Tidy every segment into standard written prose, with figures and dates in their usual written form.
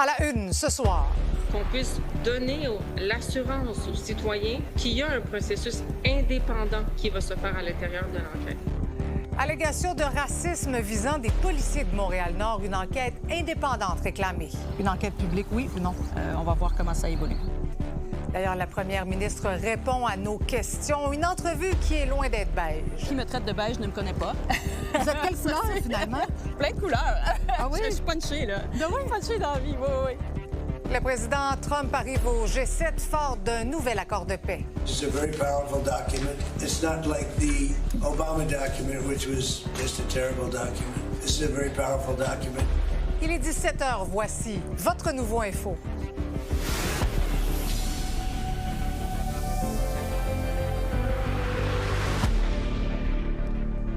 À la une ce soir. Qu'on puisse donner l'assurance aux citoyens qu'il y a un processus indépendant qui va se faire à l'intérieur de l'enquête. Allégation de racisme visant des policiers de Montréal-Nord, une enquête indépendante réclamée. Une enquête publique, oui ou non? On va voir comment ça évolue. D'ailleurs, la première ministre répond à nos questions. Une entrevue qui est loin d'être beige. Qui me traite de beige ne me connaît pas. Vous êtes quelle couleur, finalement? Plein de couleurs. Ah oui? Je suis punchée, là. De oui? Punchée dans la vie, oui. Le président Trump arrive au G7 fort d'un nouvel accord de paix. It's a very powerful document. It's not like the Obama document, which was just a terrible document. This is a very powerful document. Il est 17h, voici votre nouveau info.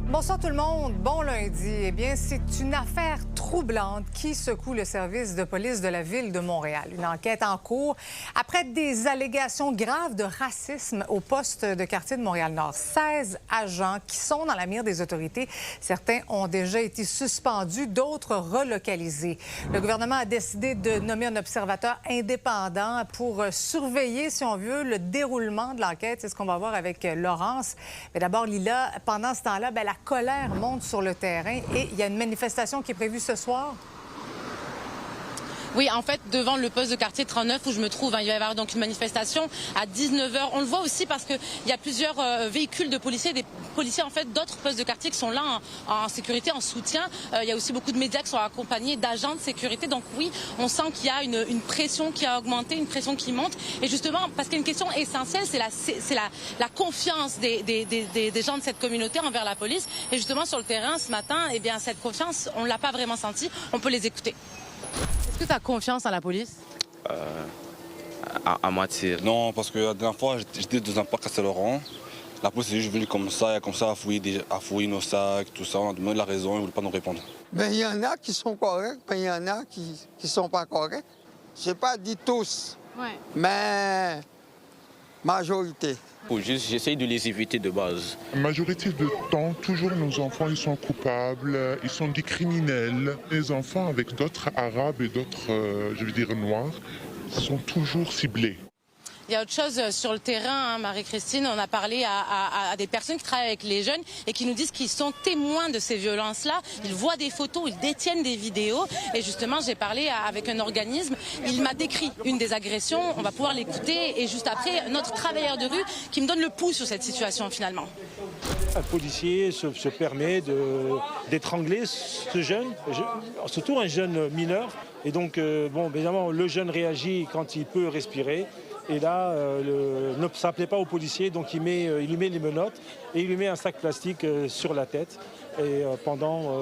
Bonsoir tout le monde, bon lundi. Eh bien, c'est une affaire troublante qui secoue le service de police de la ville de Montréal. Une enquête en cours après des allégations graves de racisme au poste de quartier de Montréal-Nord. 16 agents qui sont dans la mire des autorités. Certains ont déjà été suspendus, d'autres relocalisés. Le gouvernement a décidé de nommer un observateur indépendant pour surveiller, si on veut, le déroulement de l'enquête. C'est ce qu'on va voir avec Laurence. Mais d'abord, Lila, pendant ce temps-là, la colère monte sur le terrain et il y a une manifestation qui est prévue ce soir. Oui, en fait, devant le poste de quartier 39 où je me trouve, il va y avoir donc une manifestation à 19h. On le voit aussi parce qu'il y a plusieurs véhicules de policiers, des policiers en fait d'autres postes de quartier qui sont là en sécurité, en soutien. Il y a aussi beaucoup de médias qui sont accompagnés d'agents de sécurité. Donc oui, on sent qu'il y a une pression qui a augmenté, une pression qui monte. Et justement, parce qu'il y a une question essentielle, c'est la confiance des gens de cette communauté envers la police. Et justement, sur le terrain, ce matin, eh bien, cette confiance, on ne l'a pas vraiment sentie. On peut les écouter. Est-ce que tu as confiance en la police? À moitié. Non, parce que la dernière fois, j'étais dans un parc à Saint-Laurent. La police est juste venue comme ça, à fouiller nos sacs, tout ça. On a demandé la raison, ils ne voulaient pas nous répondre. Bien, il y en a qui sont corrects, puis il y en a qui ne sont pas corrects. Je n'ai pas dit tous, mais majorité. J'essaye de les éviter de base. La majorité du temps, toujours nos enfants, ils sont coupables, ils sont des criminels. Les enfants avec d'autres arabes et d'autres, je veux dire, noirs, sont toujours ciblés. Il y a autre chose sur le terrain, Marie-Christine. On a parlé à des personnes qui travaillent avec les jeunes et qui nous disent qu'ils sont témoins de ces violences-là. Ils voient des photos, ils détiennent des vidéos. Et justement, j'ai parlé avec un organisme. Il m'a décrit une des agressions. On va pouvoir l'écouter. Et juste après, notre travailleur de rue qui me donne le pouls sur cette situation finalement. Un policier se permet d'étrangler ce jeune, surtout un jeune mineur. Et donc, bon, évidemment, le jeune réagit quand il peut respirer. Et là, ça ne plaît pas au policier, donc il lui met les menottes et il lui met un sac plastique sur la tête et, pendant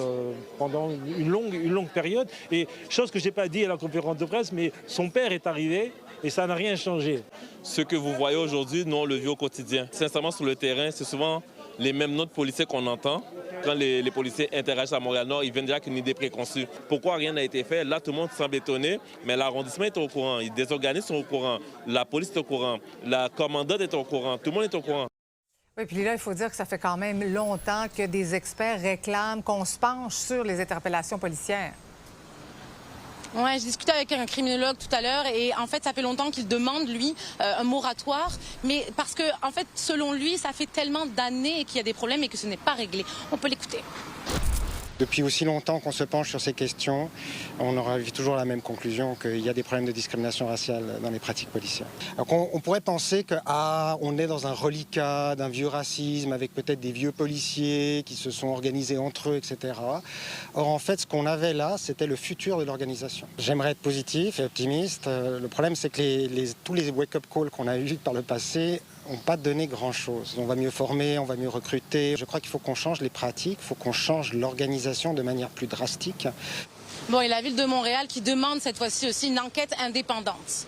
une longue période. Et chose que je n'ai pas dit à la conférence de presse, mais son père est arrivé et ça n'a rien changé. Ce que vous voyez aujourd'hui, nous on le vit au quotidien. Sincèrement, sur le terrain, c'est souvent les mêmes notes policiers qu'on entend. Quand les policiers interagissent à Montréal-Nord, ils viennent déjà avec une idée préconçue. Pourquoi rien n'a été fait? Là, tout le monde semble étonné, mais l'arrondissement est au courant, des organismes sont au courant, la police est au courant, la commandante est au courant, tout le monde est au courant. Oui, puis là, il faut dire que ça fait quand même longtemps que des experts réclament qu'on se penche sur les interpellations policières. Ouais, je discutais avec un criminologue tout à l'heure et en fait, ça fait longtemps qu'il demande, lui, un moratoire. Mais parce que, en fait, selon lui, ça fait tellement d'années qu'il y a des problèmes et que ce n'est pas réglé. On peut l'écouter. Depuis aussi longtemps qu'on se penche sur ces questions, on aura toujours la même conclusion qu'il y a des problèmes de discrimination raciale dans les pratiques policières. Alors on pourrait penser qu'on est dans un reliquat d'un vieux racisme avec peut-être des vieux policiers qui se sont organisés entre eux, etc. Or, en fait, ce qu'on avait là, c'était le futur de l'organisation. J'aimerais être positif et optimiste. Le problème, c'est que tous les wake-up calls qu'on a eus par le passé n'ont pas donné grand-chose. On va mieux former, on va mieux recruter. Je crois qu'il faut qu'on change les pratiques, il faut qu'on change l'organisation de manière plus drastique. Bon, et la Ville de Montréal qui demande cette fois-ci aussi une enquête indépendante.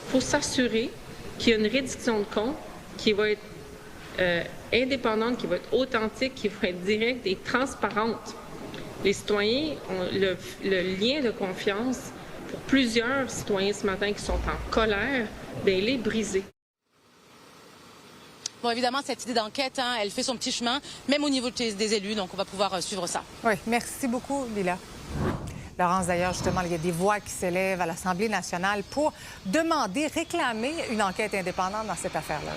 Il faut s'assurer qu'il y a une reddition de comptes qui va être indépendante, qui va être authentique, qui va être directe et transparente. Les citoyens ont le lien de confiance pour plusieurs citoyens ce matin qui sont en colère, bien, il est brisé. Bon, évidemment, cette idée d'enquête, elle fait son petit chemin, même au niveau des élus, donc on va pouvoir suivre ça. Oui, merci beaucoup, Lila. Laurence, d'ailleurs, justement, il y a des voix qui s'élèvent à l'Assemblée nationale pour demander, réclamer une enquête indépendante dans cette affaire-là.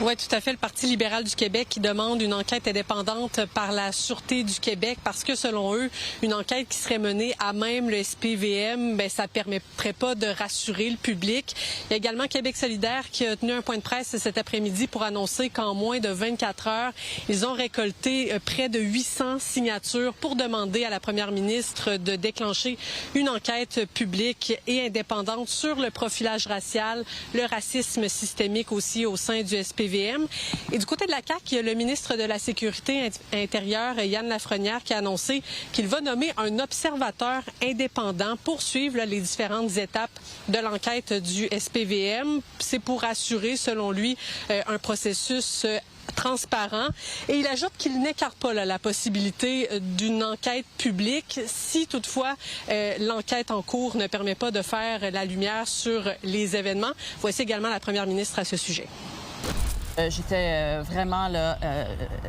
Oui, tout à fait. Le Parti libéral du Québec qui demande une enquête indépendante par la Sûreté du Québec parce que, selon eux, une enquête qui serait menée à même le SPVM, ça ne permettrait pas de rassurer le public. Il y a également Québec solidaire qui a tenu un point de presse cet après-midi pour annoncer qu'en moins de 24 heures, ils ont récolté près de 800 signatures pour demander à la première ministre de déclencher une enquête publique et indépendante sur le profilage racial, le racisme systémique aussi au sein du SPVM. Et du côté de la CAQ, il y a le ministre de la Sécurité intérieure, Yann Lafrenière, qui a annoncé qu'il va nommer un observateur indépendant pour suivre les différentes étapes de l'enquête du SPVM. C'est pour assurer, selon lui, un processus transparent. Et il ajoute qu'il n'écarte pas la possibilité d'une enquête publique si toutefois l'enquête en cours ne permet pas de faire la lumière sur les événements. Voici également la première ministre à ce sujet. J'étais vraiment là,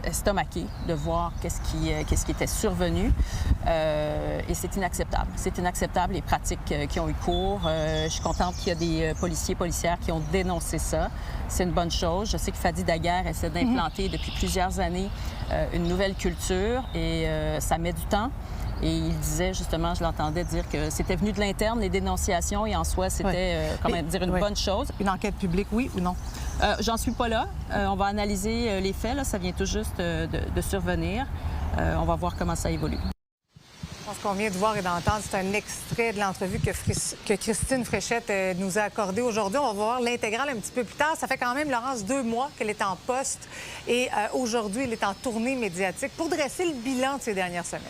estomaquée de voir qu'est-ce qui était survenu et c'est inacceptable. C'est inacceptable les pratiques qui ont eu cours. Je suis contente qu'il y a des policières qui ont dénoncé ça. C'est une bonne chose. Je sais que Fadi Daguerre essaie d'implanter depuis plusieurs années une nouvelle culture et ça met du temps. Et il disait justement, je l'entendais dire que c'était venu de l'interne, les dénonciations, et en soi, c'était quand même dire une bonne chose. Une enquête publique, oui ou non? J'en suis pas là. On va analyser les faits. Là. Ça vient tout juste de survenir. On va voir comment ça évolue. Ce qu'on vient de voir et d'entendre, c'est un extrait de l'entrevue que Christine Fréchette nous a accordée aujourd'hui. On va voir l'intégrale un petit peu plus tard. Ça fait quand même, Laurence, 2 mois qu'elle est en poste et aujourd'hui, elle est en tournée médiatique pour dresser le bilan de ces dernières semaines.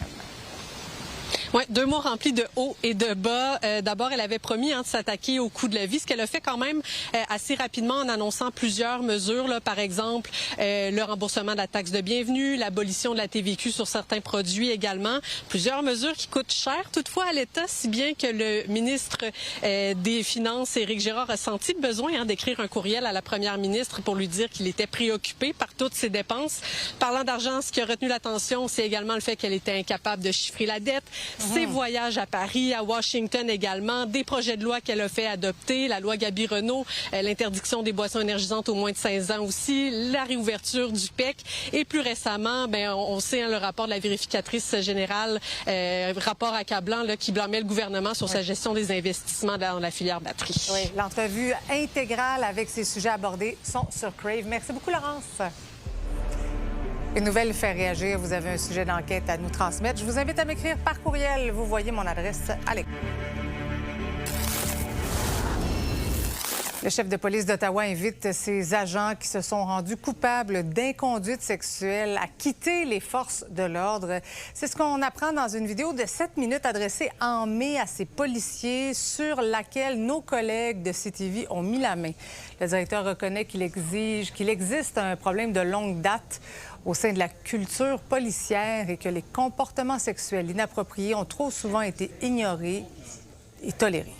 Oui, 2 mois remplis de hauts et de bas. D'abord, elle avait promis de s'attaquer au coût de la vie, ce qu'elle a fait quand même assez rapidement en annonçant plusieurs mesures. Là, par exemple, le remboursement de la taxe de bienvenue, l'abolition de la TVQ sur certains produits également. Plusieurs mesures qui coûtent cher toutefois à l'État, si bien que le ministre des Finances, Éric Girard, a senti le besoin d'écrire un courriel à la première ministre pour lui dire qu'il était préoccupé par toutes ces dépenses. Parlant d'argent, ce qui a retenu l'attention, c'est également le fait qu'elle était incapable de chiffrer la dette. Ses voyages à Paris, à Washington également, des projets de loi qu'elle a fait adopter, la loi Gabi-Renault, l'interdiction des boissons énergisantes aux moins de 16 ans aussi, la réouverture du PEC et plus récemment, on sait le rapport de la vérificatrice générale, rapport accablant qui blâmait le gouvernement sur sa gestion des investissements dans la filière batterie. Oui, l'entrevue intégrale avec ces sujets abordés sont sur Crave. Merci beaucoup, Laurence. Une nouvelle fait réagir. Vous avez un sujet d'enquête à nous transmettre. Je vous invite à m'écrire par courriel. Vous voyez mon adresse à l'écran. Le chef de police d'Ottawa invite ses agents qui se sont rendus coupables d'inconduite sexuelle à quitter les forces de l'ordre. C'est ce qu'on apprend dans une vidéo de 7 minutes adressée en mai à ces policiers sur laquelle nos collègues de CTV ont mis la main. Le directeur reconnaît qu'il existe un problème de longue date au sein de la culture policière et que les comportements sexuels inappropriés ont trop souvent été ignorés et tolérés.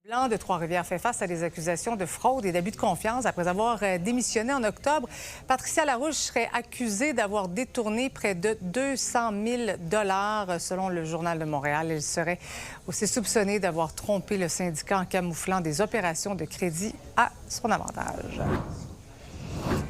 Blanc de Trois-Rivières fait face à des accusations de fraude et d'abus de confiance après avoir démissionné en octobre. Patricia Larouche serait accusée d'avoir détourné près de 200 000 $ selon le Journal de Montréal. Elle serait aussi soupçonnée d'avoir trompé le syndicat en camouflant des opérations de crédit à son avantage.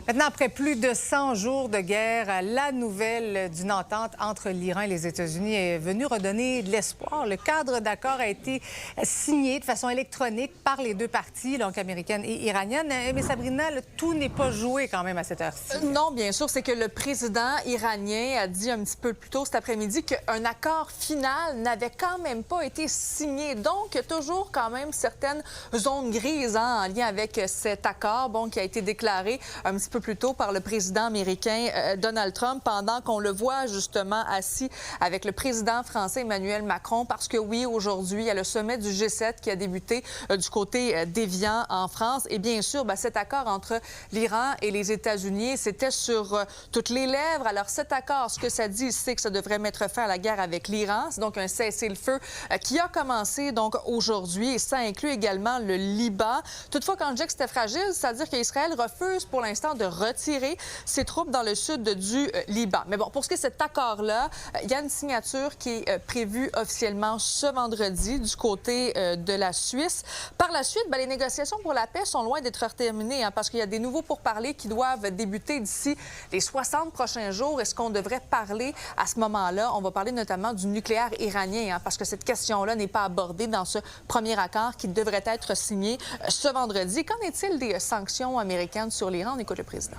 Maintenant, après plus de 100 jours de guerre, la nouvelle d'une entente entre l'Iran et les États-Unis est venue redonner de l'espoir. Le cadre d'accord a été signé de façon électronique par les deux parties, donc américaine et iranienne. Mais Sabrina, tout n'est pas joué quand même à cette heure-ci. Non, bien sûr, c'est que le président iranien a dit un petit peu plus tôt cet après-midi qu'un accord final n'avait quand même pas été signé. Donc, il y a toujours quand même certaines zones grises en lien avec cet accord qui a été déclaré un petit peu plus tôt par le président américain Donald Trump, pendant qu'on le voit justement assis avec le président français Emmanuel Macron, parce que oui, aujourd'hui, il y a le sommet du G7 qui a débuté du côté d'Évian en France. Et bien sûr, cet accord entre l'Iran et les États-Unis, c'était sur toutes les lèvres. Alors cet accord, ce que ça dit, c'est que ça devrait mettre fin à la guerre avec l'Iran. C'est donc un cessez-le-feu qui a commencé donc aujourd'hui, et ça inclut également le Liban. Toutefois, quand je dis que c'était fragile, c'est-à-dire qu'Israël refuse pour l'instant de retirer ses troupes dans le sud du Liban. Mais bon, pour ce qui est de cet accord-là, il y a une signature qui est prévue officiellement ce vendredi du côté de la Suisse. Par la suite, les négociations pour la paix sont loin d'être terminées parce qu'il y a des nouveaux pourparlers qui doivent débuter d'ici les 60 prochains jours. Est-ce qu'on devrait parler à ce moment-là? On va parler notamment du nucléaire iranien parce que cette question-là n'est pas abordée dans ce premier accord qui devrait être signé ce vendredi. Qu'en est-il des sanctions américaines sur l'Iran? On écoute le président.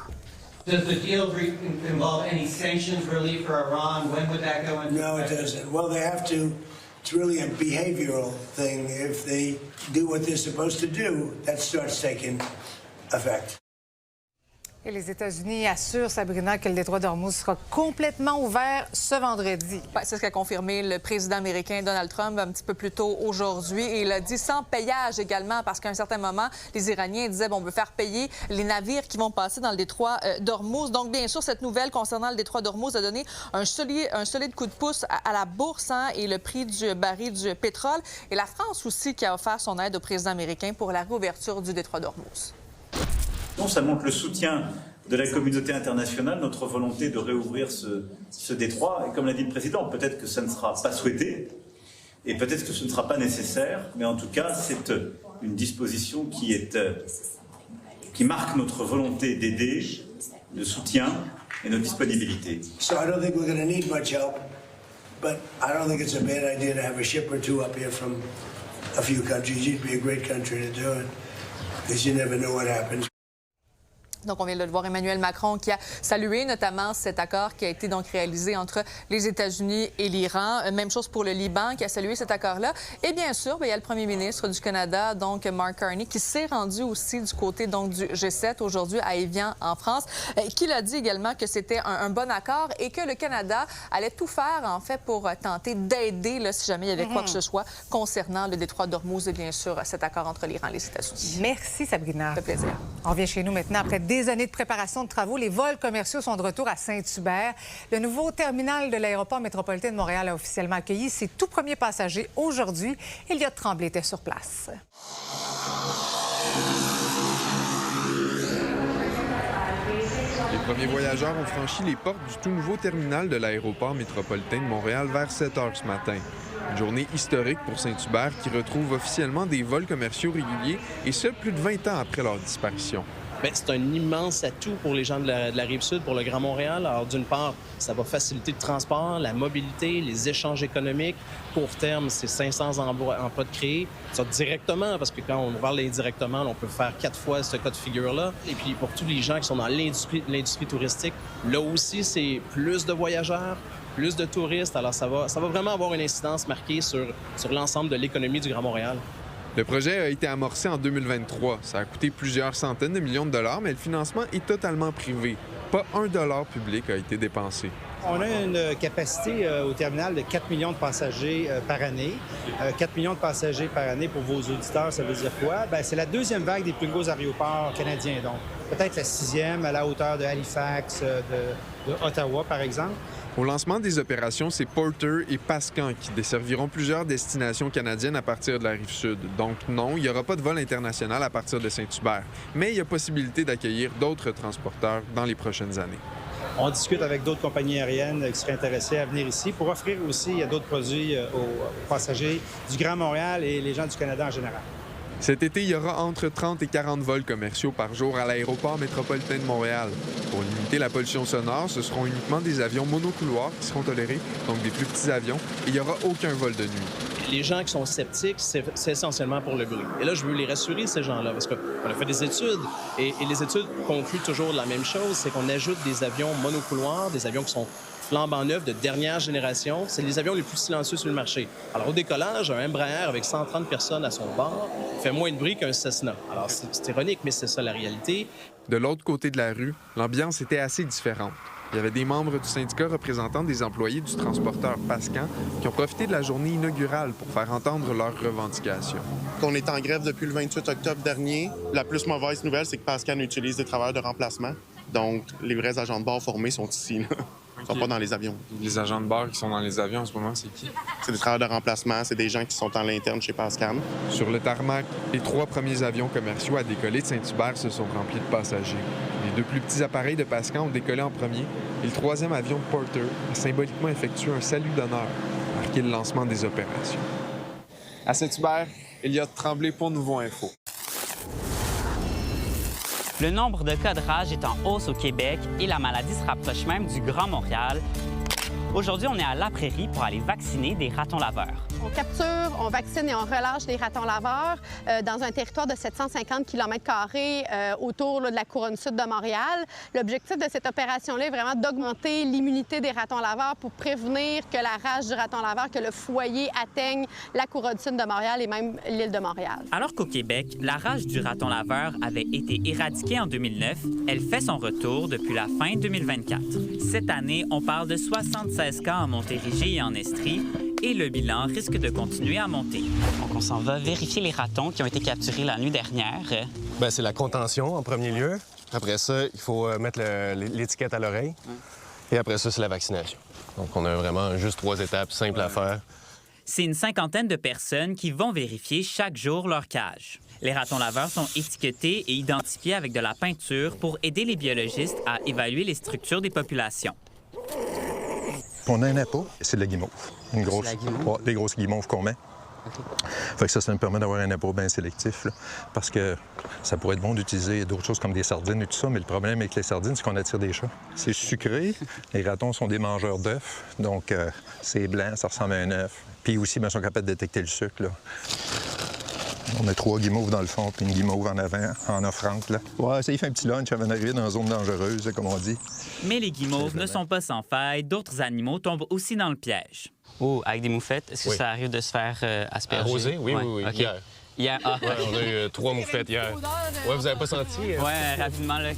Does the deal involve any sanctions relief for Iran? When would that go into No, it doesn't. Well, they have to. It's really a behavioral thing. If they do what they're supposed to do, that starts taking effect. Et les États-Unis assurent, Sabrina, que le détroit d'Ormuz sera complètement ouvert ce vendredi. C'est ce qu'a confirmé le président américain Donald Trump un petit peu plus tôt aujourd'hui. Et il a dit sans payage également, parce qu'à un certain moment, les Iraniens disaient on veut faire payer les navires qui vont passer dans le détroit d'Ormuz. Donc, bien sûr, cette nouvelle concernant le détroit d'Ormuz a donné un solide coup de pouce à la bourse et le prix du baril du pétrole. Et la France aussi qui a offert son aide au président américain pour la réouverture du détroit d'Ormuz. Non, ça montre le soutien de la communauté internationale, notre volonté de réouvrir ce détroit. Et comme l'a dit le président, peut-être que ça ne sera pas souhaité et peut-être que ce ne sera pas nécessaire, mais en tout cas, c'est une disposition qui marque notre volonté d'aider, de soutien et notre disponibilité. So I don't think we're going to need much help, but I don't think it's a bad idea to have a ship or two up here from a few countries. It'd be a great country to do it, because you never know what happens. Donc, on vient de le voir, Emmanuel Macron qui a salué notamment cet accord qui a été donc réalisé entre les États-Unis et l'Iran. Même chose pour le Liban qui a salué cet accord-là. Et bien sûr, il y a le premier ministre du Canada, donc Mark Carney, qui s'est rendu aussi du côté donc du G7 aujourd'hui à Évian, en France, qui a dit également que c'était un bon accord et que le Canada allait tout faire, en fait, pour tenter d'aider si jamais il y avait quoi que ce soit concernant le détroit d'Ormuz et bien sûr cet accord entre l'Iran et les États-Unis. Merci, Sabrina. Ça fait plaisir. On revient chez nous maintenant après des années de préparation de travaux. Les vols commerciaux sont de retour à Saint-Hubert. Le nouveau terminal de l'aéroport métropolitain de Montréal a officiellement accueilli ses tout premiers passagers aujourd'hui. Elliott Tremblay était sur place. Les premiers voyageurs ont franchi les portes du tout nouveau terminal de l'aéroport métropolitain de Montréal vers 7 heures ce matin. Une journée historique pour Saint-Hubert qui retrouve officiellement des vols commerciaux réguliers et ce, plus de 20 ans après leur disparition. Bien, c'est un immense atout pour les gens de la Rive-Sud, pour le Grand Montréal. Alors, d'une part, ça va faciliter le transport, la mobilité, les échanges économiques. Court terme, c'est 500 emplois de créer. Ça, directement, parce que quand on parle indirectement, on peut faire 4 fois ce cas de figure-là. Et puis, pour tous les gens qui sont dans l'industrie touristique, là aussi, c'est plus de voyageurs, plus de touristes. Alors, ça va vraiment avoir une incidence marquée sur l'ensemble de l'économie du Grand Montréal. Le projet a été amorcé en 2023. Ça a coûté plusieurs centaines de millions de dollars, mais le financement est totalement privé. Pas $1 public a été dépensé. On a une capacité au terminal de 4 millions de passagers par année. 4 millions de passagers par année, pour vos auditeurs, ça veut dire quoi? Bien, c'est la deuxième vague des plus gros aéroports canadiens. Donc, peut-être la 6e à la hauteur de Halifax, de Ottawa, par exemple. Au lancement des opérations, c'est Porter et Pascan qui desserviront plusieurs destinations canadiennes à partir de la Rive-Sud. Donc non, il n'y aura pas de vol international à partir de Saint-Hubert. Mais il y a possibilité d'accueillir d'autres transporteurs dans les prochaines années. On discute avec d'autres compagnies aériennes qui seraient intéressées à venir ici pour offrir aussi d'autres produits aux passagers du Grand Montréal et les gens du Canada en général. Cet été, il y aura entre 30 et 40 vols commerciaux par jour à l'aéroport métropolitain de Montréal. Pour limiter la pollution sonore, ce seront uniquement des avions monocouloirs qui seront tolérés, donc des plus petits avions, et il n'y aura aucun vol de nuit. Les gens qui sont sceptiques, c'est essentiellement pour le bruit. Et là, je veux les rassurer, ces gens-là, parce qu'on a fait des études, et les études concluent toujours la même chose, c'est qu'on ajoute des avions monocouloirs, des avions qui sont flambant neufs de dernière génération. C'est les avions les plus silencieux sur le marché. Alors, au décollage, un Embraer avec 130 personnes à son bord fait moins de bruit qu'un Cessna. Alors, c'est ironique, mais c'est ça la réalité. De l'autre côté de la rue, l'ambiance était assez différente. Il y avait des membres du syndicat représentant des employés du transporteur Pascan qui ont profité de la journée inaugurale pour faire entendre leurs revendications. On est en grève depuis le 28 octobre dernier. La plus mauvaise nouvelle, c'est que Pascan utilise des travailleurs de remplacement. Donc, les vrais agents de bord formés sont ici. Là. Ils ne sont pas dans les avions. Les agents de bord qui sont dans les avions en ce moment, c'est qui? C'est des travailleurs de remplacement, c'est des gens qui sont en l'interne chez Pascan. Sur le tarmac, les 3 premiers avions commerciaux à décoller de Saint-Hubert se sont remplis de passagers. Les 2 plus petits appareils de Pascan ont décollé en premier et le 3e avion de Porter a symboliquement effectué un salut d'honneur, marqué le lancement des opérations. À Saint-Hubert, Elliott Tremblay pour Nouveau Info. Le nombre de cas de rage est en hausse au Québec et la maladie se rapproche même du Grand Montréal. Aujourd'hui, on est à La Prairie pour aller vacciner des ratons laveurs. On capture, on vaccine et on relâche les ratons laveurs dans un territoire de 750 km² autour de la couronne sud de Montréal. L'objectif de cette opération-là est vraiment d'augmenter l'immunité des ratons laveurs pour prévenir que la rage du raton laveur, que le foyer atteigne la couronne sud de Montréal et même l'île de Montréal. Alors qu'au Québec, la rage du raton laveur avait été éradiquée en 2009, elle fait son retour depuis la fin 2024. Cette année, on parle de 76 cas en Montérégie et en Estrie, et le bilan risque de continuer à monter. Donc, on s'en va vérifier les ratons qui ont été capturés la nuit dernière. Bien, c'est la contention en premier lieu. Après ça, il faut mettre l'étiquette à l'oreille. Et après ça, c'est la vaccination. Donc, on a vraiment juste 3 étapes simples à faire. C'est une 50aine de personnes qui vont vérifier chaque jour leur cage. Les ratons laveurs sont étiquetés et identifiés avec de la peinture pour aider les biologistes à évaluer les structures des populations. On a un appât, c'est de la guimauve. Des grosses guimauves qu'on met. Okay. Fait que ça nous permet d'avoir un appât bien sélectif, là, parce que ça pourrait être bon d'utiliser d'autres choses comme des sardines et tout ça, mais le problème avec les sardines, c'est qu'on attire des chats. C'est sucré, les ratons sont des mangeurs d'œufs, donc c'est blanc, ça ressemble à un œuf. Puis aussi, bien, ils sont capables de détecter le sucre, là. On a 3 guimauves dans le fond, puis une guimauve en avant, en offrande, là. Ouais, ça y fait un petit lunch avant d'arriver dans une zone dangereuse, comme on dit. Mais les guimauves ne sont pas sans faille. D'autres animaux tombent aussi dans le piège. Oh, avec des moufettes, est-ce que ça arrive de se faire asperger? Arroser? Oui, ouais. Oui. Okay. Hier. Ah. Ouais, on a eu 3 moufettes hier. Ouais, vous avez pas senti? Ouais, rapidement, là.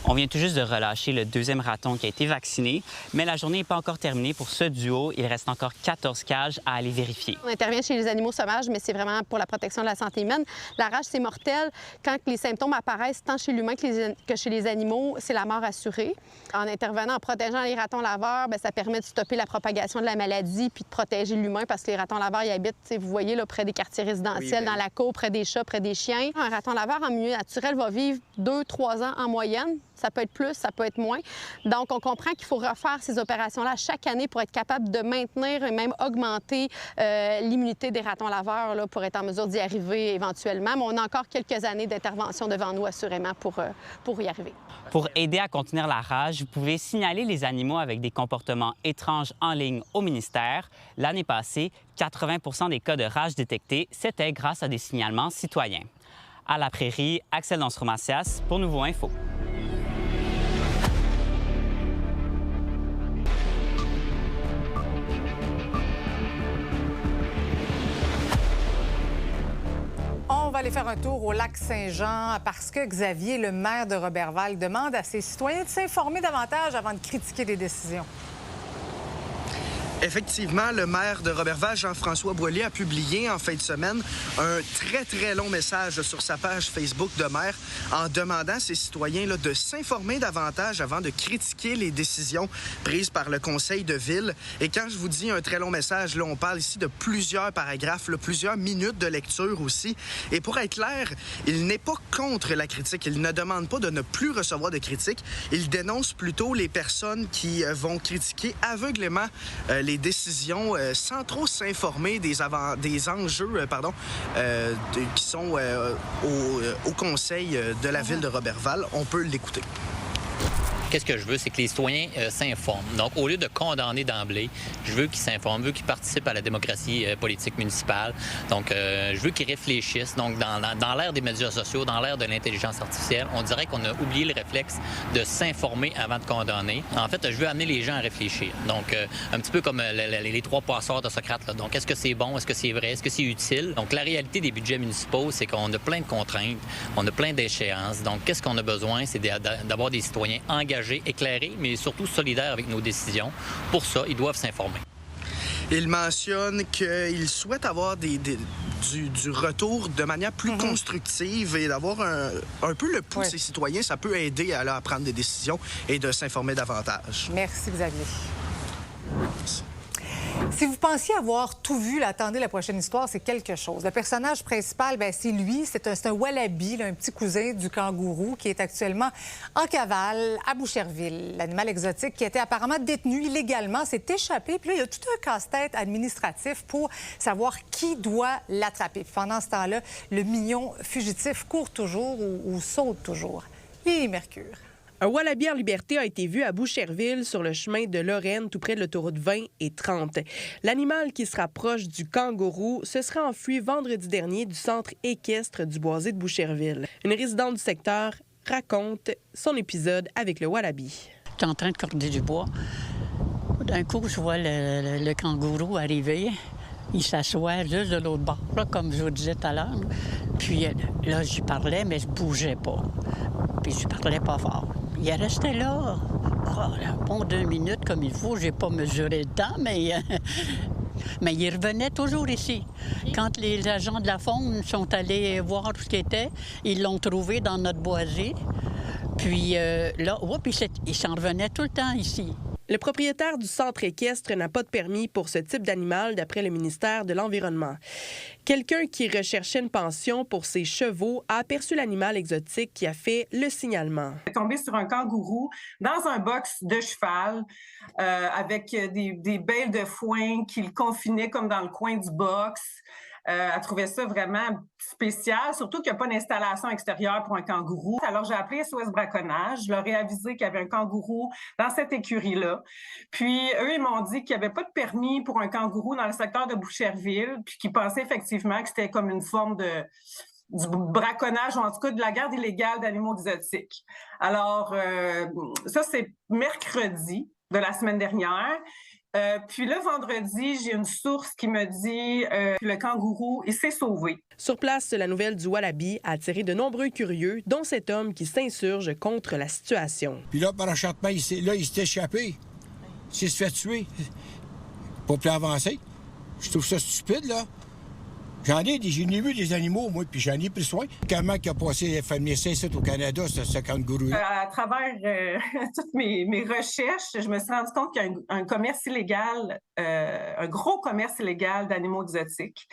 On vient tout juste de relâcher le 2e raton qui a été vacciné, mais la journée n'est pas encore terminée pour ce duo. Il reste encore 14 cages à aller vérifier. On intervient chez les animaux sauvages, mais c'est vraiment pour la protection de la santé humaine. La rage, c'est mortel. Quand les symptômes apparaissent tant chez l'humain que chez les animaux, c'est la mort assurée. En intervenant, en protégeant les ratons laveurs, bien, ça permet de stopper la propagation de la maladie puis de protéger l'humain parce que les ratons laveurs, ils habitent, vous voyez, là, près des quartiers résidentiels, dans la cour, près des chats, près des chiens. Un raton laveur en milieu naturel va vivre 2-3 ans en moyenne. Ça peut être plus, ça peut être moins. Donc, on comprend qu'il faut refaire ces opérations-là chaque année pour être capable de maintenir et même augmenter l'immunité des ratons laveurs là, pour être en mesure d'y arriver éventuellement. Mais on a encore quelques années d'intervention devant nous, assurément, pour y arriver. Pour aider à contenir la rage, vous pouvez signaler les animaux avec des comportements étranges en ligne au ministère. L'année passée, 80 des cas de rage détectés, c'était grâce à des signalements citoyens. À La Prairie, Axel Danstromacias pour Nouveau Info. On va aller faire un tour au lac Saint-Jean parce que Xavier, le maire de Roberval, demande à ses citoyens de s'informer davantage avant de critiquer des décisions. Effectivement, le maire de Roberval, Jean-François Boilly, a publié en fin de semaine un très long message sur sa page Facebook de maire en demandant à ses citoyens là, de s'informer davantage avant de critiquer les décisions prises par le conseil de ville. Et quand je vous dis un très long message, là, on parle ici de plusieurs paragraphes, là, plusieurs minutes de lecture aussi. Et pour être clair, il n'est pas contre la critique. Il ne demande pas de ne plus recevoir de critiques. Il dénonce plutôt les personnes qui vont critiquer aveuglément les décisions sans trop s'informer des enjeux qui sont au conseil de la ville de Roberval. On peut l'écouter. Qu'est-ce que je veux, c'est que les citoyens s'informent. Donc, au lieu de condamner d'emblée, je veux qu'ils s'informent, je veux qu'ils participent à la démocratie politique municipale. Donc, je veux qu'ils réfléchissent. Donc, dans l'ère des médias sociaux, dans l'ère de l'intelligence artificielle, on dirait qu'on a oublié le réflexe de s'informer avant de condamner. En fait, je veux amener les gens à réfléchir. Donc, un petit peu comme les 3 passeurs de Socrate. Là. Donc, est-ce que c'est bon? Est-ce que c'est vrai? Est-ce que c'est utile? Donc, la réalité des budgets municipaux, c'est qu'on a plein de contraintes, on a plein d'échéances. Donc, qu'est-ce qu'on a besoin? C'est d'avoir des citoyens engagés, éclairés, mais surtout solidaires avec nos décisions. Pour ça, ils doivent s'informer. Il mentionne qu'il souhaite avoir du retour de manière plus constructive et d'avoir un peu le pouls de ses citoyens. Ça peut aider à prendre des décisions et de s'informer davantage. Merci, Xavier. Si vous pensiez avoir tout vu, là, attendez, la prochaine histoire, c'est quelque chose. Le personnage principal, c'est lui. C'est un wallaby, là, un petit cousin du kangourou qui est actuellement en cavale à Boucherville. L'animal exotique qui était apparemment détenu illégalement s'est échappé. Puis là, il y a tout un casse-tête administratif pour savoir qui doit l'attraper. Puis pendant ce temps-là, le mignon fugitif court toujours ou saute toujours. Lily Mercure. Un wallaby en liberté a été vu à Boucherville, sur le chemin de Lorraine, tout près de l'autoroute 20 et 30. L'animal qui se rapproche du kangourou se serait enfui vendredi dernier du centre équestre du Boisé de Boucherville. Une résidente du secteur raconte son épisode avec le wallaby. J'étais en train de corder du bois. D'un coup, je vois le kangourou arriver. Il s'assoit juste de l'autre bord, là, comme je vous disais tout à l'heure. Puis là, j'y parlais, mais je bougeais pas. Puis je parlais pas fort. Il est resté là, un bon 2 minutes comme il faut. J'ai pas mesuré le temps, mais il revenait toujours ici. Quand les agents de la faune sont allés voir ce qu'il était, ils l'ont trouvé dans notre boisé. Puis là, il s'en revenait tout le temps ici. Le propriétaire du centre équestre n'a pas de permis pour ce type d'animal, d'après le ministère de l'Environnement. Quelqu'un qui recherchait une pension pour ses chevaux a aperçu l'animal exotique qui a fait le signalement. Il est tombé sur un kangourou dans un box de cheval avec des baies de foin qui le confinaient comme dans le coin du box. Elle trouvait ça vraiment spécial, surtout qu'il n'y a pas d'installation extérieure pour un kangourou. Alors, j'ai appelé SOS Braconnage. Je leur ai avisé qu'il y avait un kangourou dans cette écurie-là. Puis, eux, ils m'ont dit qu'il n'y avait pas de permis pour un kangourou dans le secteur de Boucherville, puis qu'ils pensaient effectivement que c'était comme une forme du braconnage, ou en tout cas de la garde illégale d'animaux exotiques. Alors, ça, c'est mercredi de la semaine dernière. Puis le vendredi, j'ai une source qui me dit que le kangourou, il s'est sauvé. Sur place, la nouvelle du wallaby a attiré de nombreux curieux, dont cet homme qui s'insurge contre la situation. Puis là, par acharnement, il s'est échappé. Il s'est fait tuer. Pas plus avancer. Je trouve ça stupide, là. J'en ai vu des animaux, moi, puis j'en ai pris soin. Comment il a passé famille ici au Canada, ce kangourou? À travers toutes mes recherches, je me suis rendu compte qu'il y a un commerce illégal, un gros commerce illégal d'animaux exotiques.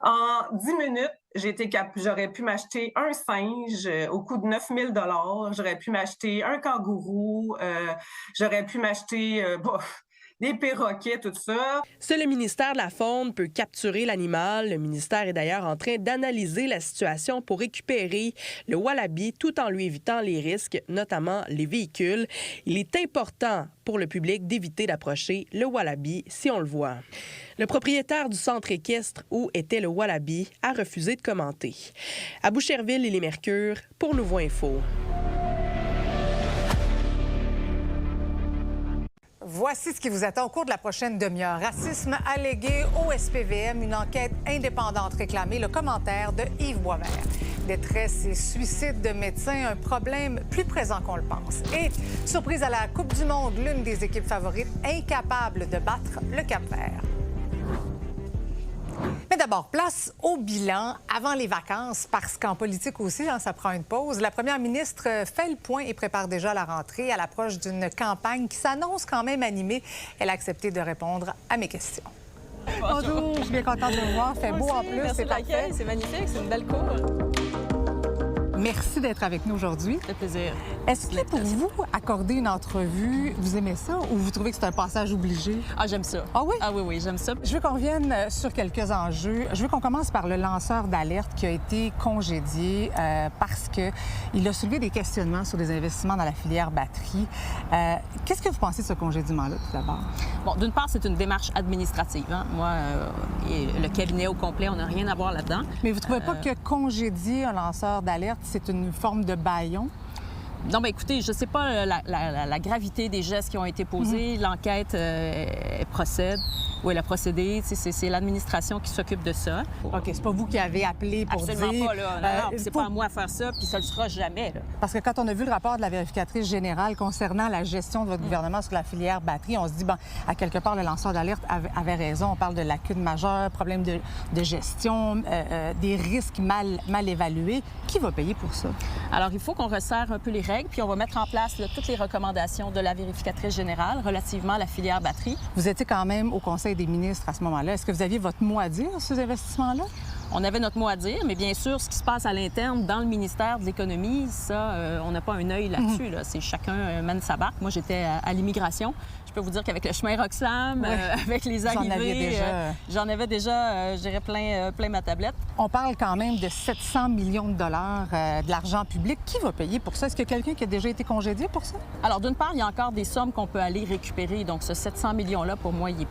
En 10 minutes, j'aurais pu m'acheter un singe au coût de 9 000 $. J'aurais pu m'acheter un kangourou. J'aurais pu m'acheter des perroquets, tout ça. Seul le ministère de la Faune peut capturer l'animal. Le ministère est d'ailleurs en train d'analyser la situation pour récupérer le wallaby tout en lui évitant les risques, notamment les véhicules. Il est important pour le public d'éviter d'approcher le wallaby si on le voit. Le propriétaire du centre équestre où était le wallaby a refusé de commenter. À Boucherville, Lily Mercure pour Nouveau Info. Voici ce qui vous attend au cours de la prochaine demi-heure. Racisme allégué au SPVM, une enquête indépendante réclamée, le commentaire de Yves Boisvert. Détresse et suicide de médecins, un problème plus présent qu'on le pense. Et surprise à la Coupe du Monde, l'une des équipes favorites incapable de battre le Cap-Vert. Mais d'abord, place au bilan avant les vacances, parce qu'en politique aussi, ça prend une pause. La première ministre fait le point et prépare déjà la rentrée à l'approche d'une campagne qui s'annonce quand même animée. Elle a accepté de répondre à mes questions. Bonjour, je suis bien contente de vous voir. Il fait beau en plus, merci c'est de l'accueil, parfait. c'est magnifique, c'est une belle cour. Merci d'être avec nous aujourd'hui. Ça fait plaisir. Est-ce que pour vous, accorder une entrevue, vous aimez ça ou vous trouvez que c'est un passage obligé? Ah, j'aime ça. Ah oui? Ah oui, j'aime ça. Je veux qu'on revienne sur quelques enjeux. Je veux qu'on commence par le lanceur d'alerte qui a été congédié parce qu'il a soulevé des questionnements sur des investissements dans la filière batterie. Qu'est-ce que vous pensez de ce congédiement-là, tout d'abord? Bon, d'une part, c'est une démarche administrative. Hein? Moi, et le cabinet au complet, on n'a rien à voir là-dedans. Mais vous ne trouvez pas que congédier un lanceur d'alerte, c'est une forme de bâillon? Non, bien écoutez, je ne sais pas la gravité des gestes qui ont été posés. L'enquête procède. Oui, elle a procédé. C'est l'administration qui s'occupe de ça. OK, c'est pas vous qui avez appelé pour Absolument dire... pas, là. Non, c'est pas à moi à faire ça, puis ça ne le sera jamais, là. Parce que quand on a vu le rapport de la vérificatrice générale concernant la gestion de votre gouvernement sur la filière batterie, on se dit, bon, à quelque part, le lanceur d'alerte avait raison. On parle de lacunes majeures, problèmes de gestion, des risques mal évalués. Qui va payer pour ça? Alors, il faut qu'on resserre un peu les règles. règles, puis on va mettre en place là, toutes les recommandations de la vérificatrice générale relativement à la filière batterie. Vous étiez quand même au Conseil des ministres à ce moment-là. Est-ce que vous aviez votre mot à dire sur ces investissements-là? On avait notre mot à dire, mais bien sûr, ce qui se passe à l'interne dans le ministère de l'Économie, ça, on n'a pas un œil là-dessus. Là. C'est chacun mène sa barque. Moi, j'étais à l'immigration. Je peux vous dire qu'avec le chemin Roxham, avec les arrivées, j'en avais déjà, je dirais, plein ma tablette. On parle quand même de 700 millions de dollars de l'argent public. Qui va payer pour ça? Est-ce qu'il y a quelqu'un qui a déjà été congédié pour ça? Alors, d'une part, il y a encore des sommes qu'on peut aller récupérer. Donc, ce 700 millions-là, pour moi, il n'est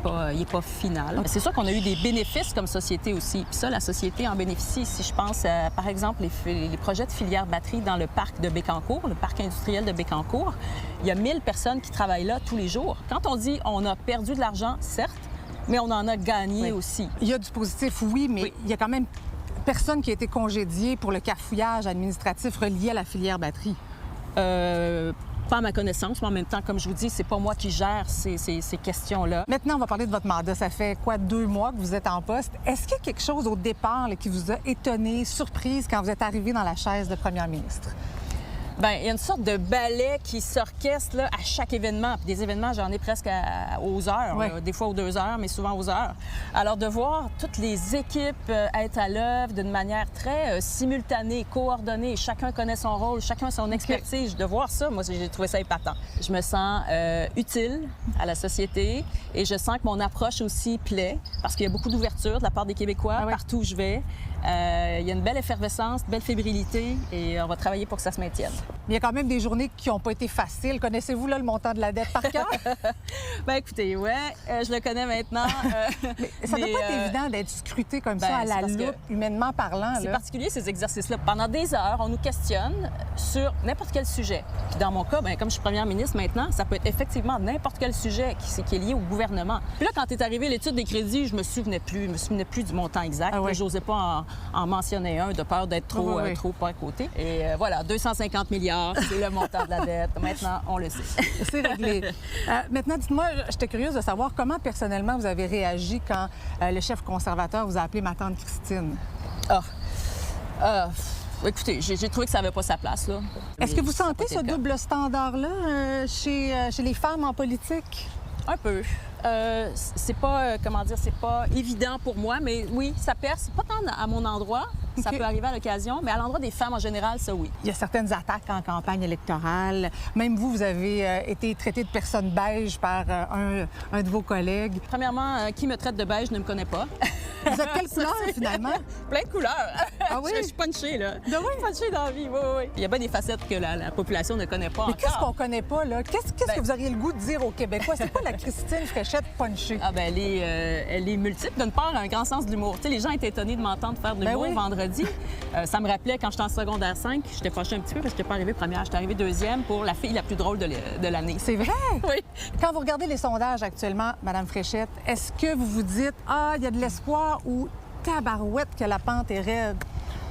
pas final. C'est sûr qu'on a eu des bénéfices comme société aussi. Puis ça, la société en bénéficie. Si je pense, par exemple, les projets de filière batterie dans le parc de Bécancour, le parc industriel de Bécancour, il y a 1000 personnes qui travaillent là tous les jours. Quand on dit on a perdu de l'argent, certes, mais on en a gagné aussi. Il y a du positif, oui, mais il y a quand même personne qui a été congédié pour le cafouillage administratif relié à la filière batterie. Pas à ma connaissance, mais en même temps, comme je vous dis, c'est pas moi qui gère ces questions-là. Maintenant, on va parler de votre mandat. Ça fait quoi, 2 mois que vous êtes en poste? Est-ce qu'il y a quelque chose au départ là, qui vous a étonné, surprise, quand vous êtes arrivé dans la chaise de première ministre? Bien, il y a une sorte de ballet qui s'orchestre là, à chaque événement. Puis des événements, j'en ai presque aux heures, là, des fois aux 2 heures, mais souvent aux heures. Alors, de voir toutes les équipes être à l'œuvre d'une manière très simultanée, coordonnée, chacun connaît son rôle, chacun son expertise, de voir ça, moi, j'ai trouvé ça épatant. Je me sens utile à la société et je sens que mon approche aussi plaît parce qu'il y a beaucoup d'ouverture de la part des Québécois partout où je vais. Il y a une belle effervescence, belle fébrilité et on va travailler pour que ça se maintienne. Il y a quand même des journées qui n'ont pas été faciles. Connaissez-vous là, le montant de la dette par cœur? Bien, écoutez, je le connais maintenant. Mais ça ne doit pas être évident d'être scruté comme ça à la loupe, humainement parlant. C'est particulier, ces exercices-là. Pendant des heures, on nous questionne sur n'importe quel sujet. Puis dans mon cas, comme je suis première ministre maintenant, ça peut être effectivement n'importe quel sujet qui est lié au gouvernement. Puis là, quand est arrivée l'étude des crédits, je me souvenais plus du montant exact. Je n'osais pas en mentionner un de peur d'être trop pas à côté. Et voilà, 250 milliards, c'est le montant de la dette. Maintenant, on le sait. C'est réglé. Maintenant, dites-moi, j'étais curieuse de savoir comment personnellement vous avez réagi quand le chef conservateur vous a appelé ma tante Christine. Écoutez, j'ai trouvé que ça n'avait pas sa place, là. Est-ce que vous sentez ce double standard-là chez les femmes en politique? Un peu. C'est pas, c'est pas évident pour moi, mais oui, ça perce. Pas tant à mon endroit, ça peut arriver à l'occasion, mais à l'endroit des femmes en général, ça oui. Il y a certaines attaques en campagne électorale. Même vous avez été traité de personne beige par un de vos collègues. Premièrement, qui me traite de beige ne me connaît pas. Vous êtes quelle couleur, finalement? Plein de couleurs. Ah oui? Je suis punchée, là. Je suis punchée dans la vie, oui. Il y a bien des facettes que la population ne connaît pas. Mais qu'est-ce qu'on connaît pas, là? Qu'est-ce que vous auriez le goût de dire aux Québécois? C'est quoi la Christine Fréchette punchée? Elle est multiple. D'une part, un grand sens de l'humour. Tu sais, les gens étaient étonnés de m'entendre faire de l'humour vendredi. Ça me rappelait quand j'étais en secondaire 5, j'étais fâchée un petit peu parce que j'étais pas arrivée première, j'étais arrivée deuxième pour la fille la plus drôle de l'année. C'est vrai? Oui. Quand vous regardez les sondages actuellement, Mme Fréchette, est-ce que vous vous dites « Ah, il y a de l'espoir » ou « Tabarouette que la pente est raide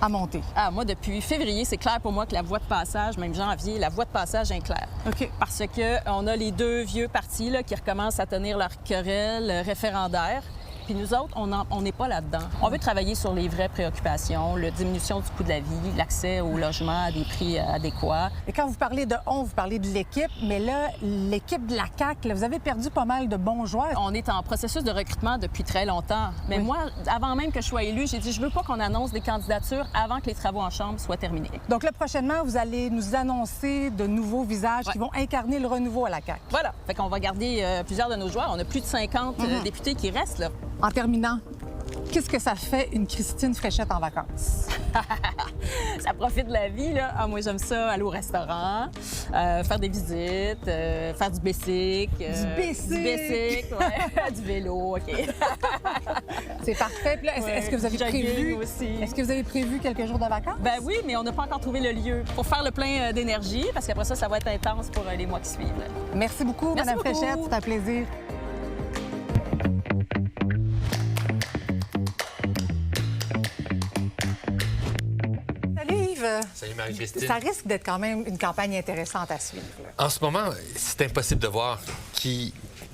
à monter » ? Moi, depuis février, c'est clair pour moi que la voie de passage, même janvier, la voie de passage est claire. OK. Parce qu'on a les 2 vieux partis là, qui recommencent à tenir leur querelle référendaire. Puis nous autres, on n'est pas là-dedans. On veut travailler sur les vraies préoccupations, la diminution du coût de la vie, l'accès au logement à des prix adéquats. Et quand vous parlez de on, vous parlez de l'équipe, mais là, l'équipe de la CAQ, là, vous avez perdu pas mal de bons joueurs. On est en processus de recrutement depuis très longtemps. Mais moi, avant même que je sois élue, j'ai dit je veux pas qu'on annonce des candidatures avant que les travaux en Chambre soient terminés. Donc là, prochainement, vous allez nous annoncer de nouveaux visages qui vont incarner le renouveau à la CAQ. Voilà. Fait qu'on va garder plusieurs de nos joueurs. On a plus de 50 députés qui restent, là. En terminant, qu'est-ce que ça fait une Christine Fréchette en vacances? Ça profite de la vie, là. Moi, j'aime ça, aller au restaurant, faire des visites, faire du bicycle. Du bicycle? Du bicycle, ouais. Du vélo, OK. C'est parfait. Puis là, est-ce que vous avez prévu... aussi. Est-ce que vous avez prévu quelques jours de vacances? Ben oui, mais on n'a pas encore trouvé le lieu pour faire le plein d'énergie, parce qu'après ça va être intense pour les mois qui suivent. Merci beaucoup, Mme Fréchette. C'est un plaisir. Salut Marie-Christine. Ça risque d'être quand même une campagne intéressante à suivre. En ce moment, c'est impossible de voir qui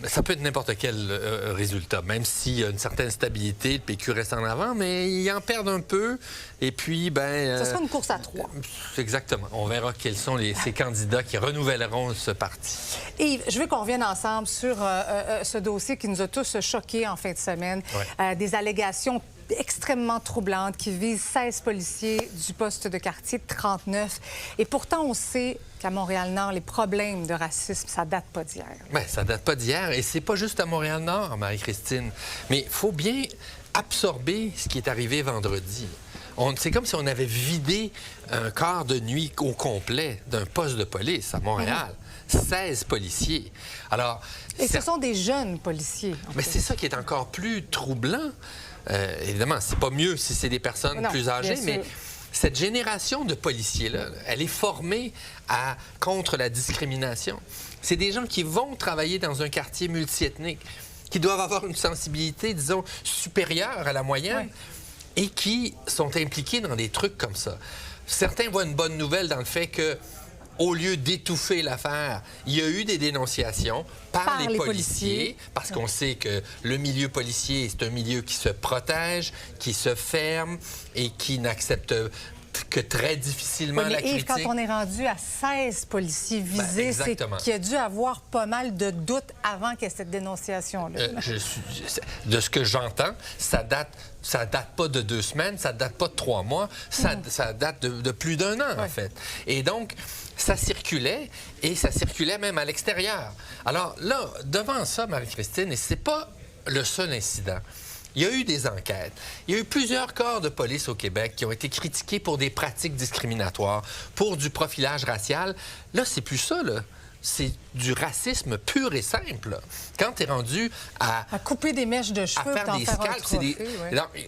Ça peut être n'importe quel résultat, même s'il y a une certaine stabilité, le PQ reste en avant, mais ils en perdent un peu. Et puis, ce sera une course à 3. Exactement. On verra quels sont ces candidats qui renouvelleront ce parti. Yves, je veux qu'on revienne ensemble sur ce dossier qui nous a tous choqués en fin de semaine. Ouais. Des allégations extrêmement troublantes qui visent 16 policiers du poste de quartier 39. Et pourtant, on sait qu'à Montréal-Nord, les problèmes de racisme, ça date pas d'hier. Bien, ça date pas d'hier. Et c'est pas juste à Montréal-Nord, Marie-Christine. Mais il faut bien absorber ce qui est arrivé vendredi. C'est comme si on avait vidé un quart de nuit au complet d'un poste de police à Montréal. 16 policiers. Alors, et ce sont des jeunes policiers. Mais c'est ça qui est encore plus troublant. Évidemment, c'est pas mieux si c'est des personnes plus âgées, mais cette génération de policiers-là, elle est formée contre la discrimination. C'est des gens qui vont travailler dans un quartier multiethnique, qui doivent avoir une sensibilité, disons, supérieure à la moyenne et qui sont impliqués dans des trucs comme ça. Certains voient une bonne nouvelle dans le fait que, au lieu d'étouffer l'affaire, il y a eu des dénonciations par les policiers, parce qu'on sait que le milieu policier, c'est un milieu qui se protège, qui se ferme et qui n'accepte que très difficilement la critique. Yves, quand on est rendu à 16 policiers visés, c'est qu'il y a dû avoir pas mal de doutes avant qu'il y ait cette dénonciation-là. De ce que j'entends, ça date pas de 2 semaines, ça date pas de 3 mois, ça date de plus d'1 an, en fait. Et donc, ça circulait, et ça circulait même à l'extérieur. Alors là, devant ça, Marie-Christine, et c'est pas le seul incident, il y a eu des enquêtes. Il y a eu plusieurs corps de police au Québec qui ont été critiqués pour des pratiques discriminatoires, pour du profilage racial. Là, c'est plus ça, là. C'est du racisme pur et simple. Quand tu es rendu à couper des mèches de cheveux, à faire des scalps,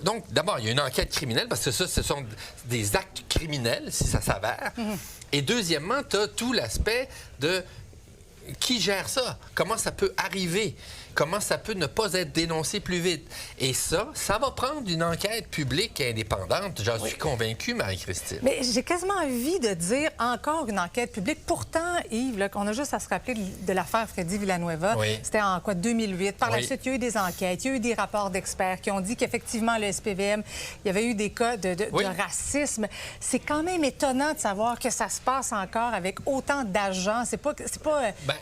donc, d'abord, il y a une enquête criminelle, parce que ça, ce sont des actes criminels, si ça s'avère. Et deuxièmement, tu as tout l'aspect de qui gère ça? Comment ça peut arriver? Comment ça peut ne pas être dénoncé plus vite? Et ça va prendre une enquête publique et indépendante. J'en suis convaincue, Marie-Christine. Mais j'ai quasiment envie de dire encore une enquête publique. Pourtant, Yves, là, on a juste à se rappeler de l'affaire Freddy Villanueva. C'était en 2008. Par la suite, il y a eu des enquêtes, il y a eu des rapports d'experts qui ont dit qu'effectivement, le SPVM, il y avait eu des cas de racisme. C'est quand même étonnant de savoir que ça se passe encore avec autant d'agents. C'est pas... Bien,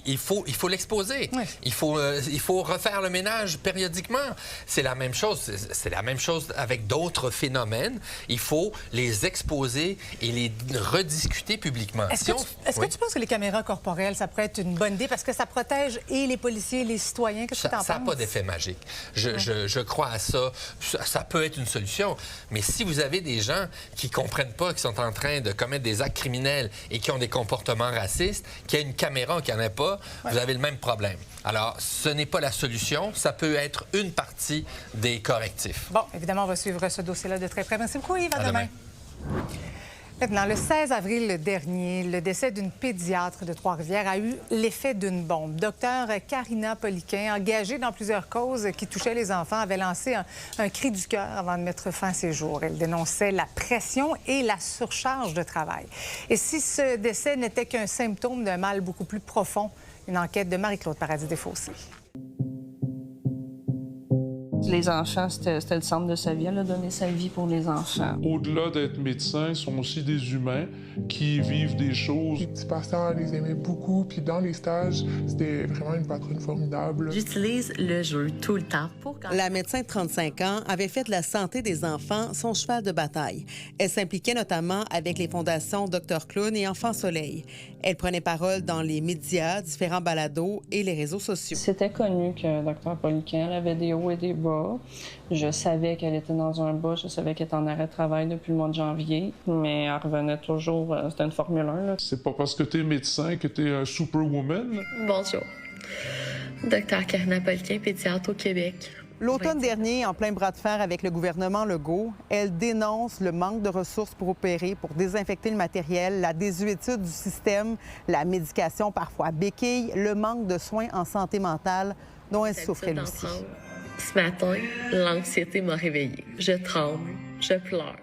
il faut l'exposer. Il faut refaire le ménage périodiquement. C'est la même chose. C'est la même chose avec d'autres phénomènes. Il faut les exposer et les rediscuter publiquement. Est-ce que tu penses que les caméras corporelles, ça pourrait être une bonne idée parce que ça protège et les policiers et les citoyens? Qu'est-ce que tu en penses? Ça n'a pas d'effet magique. Je crois à ça. Ça peut être une solution. Mais si vous avez des gens qui ne comprennent pas, qui sont en train de commettre des actes criminels et qui ont des comportements racistes, qu'il y a une caméra qui n'en a pas, vous avez le même problème. Alors, ce n'est pas la solution. Ça peut être une partie des correctifs. Bon, évidemment, on va suivre ce dossier-là de très près. Merci beaucoup, Yves. À demain. Maintenant, le 16 avril dernier, le décès d'une pédiatre de Trois-Rivières a eu l'effet d'une bombe. Docteur Karina Poliquin, engagée dans plusieurs causes qui touchaient les enfants, avait lancé un cri du cœur avant de mettre fin à ses jours. Elle dénonçait la pression et la surcharge de travail. Et si ce décès n'était qu'un symptôme d'un mal beaucoup plus profond, une enquête de Marie-Claude Paradis-Desfossés. Les enfants, c'était le centre de sa vie. Elle a donné sa vie pour les enfants. Au-delà d'être médecins, ils sont aussi des humains qui vivent des choses. Les petits patients, les aimaient beaucoup. Puis dans les stages, c'était vraiment une patronne formidable. J'utilise le jeu tout le temps pour... La médecin de 35 ans avait fait de la santé des enfants son cheval de bataille. Elle s'impliquait notamment avec les fondations Dr Clown et Enfants Soleil. Elle prenait parole dans les médias, différents balados et les réseaux sociaux. C'était connu que Dr Poliquin avait des hauts et des bas. Je savais qu'elle était dans un bas, je savais qu'elle était en arrêt de travail depuis le mois de janvier, mais elle revenait toujours, c'était une Formule 1. Là. C'est pas parce que t'es médecin que t'es un superwoman. Bonjour. Dr Karina Poliquin, pédiatre au Québec. L'automne dernier, en plein bras de fer avec le gouvernement Legault, elle dénonce le manque de ressources pour opérer, pour désinfecter le matériel, la désuétude du système, la médication parfois béquille, le manque de soins en santé mentale dont elle souffre elle aussi. Ce matin, l'anxiété m'a réveillée. Je tremble, je pleure.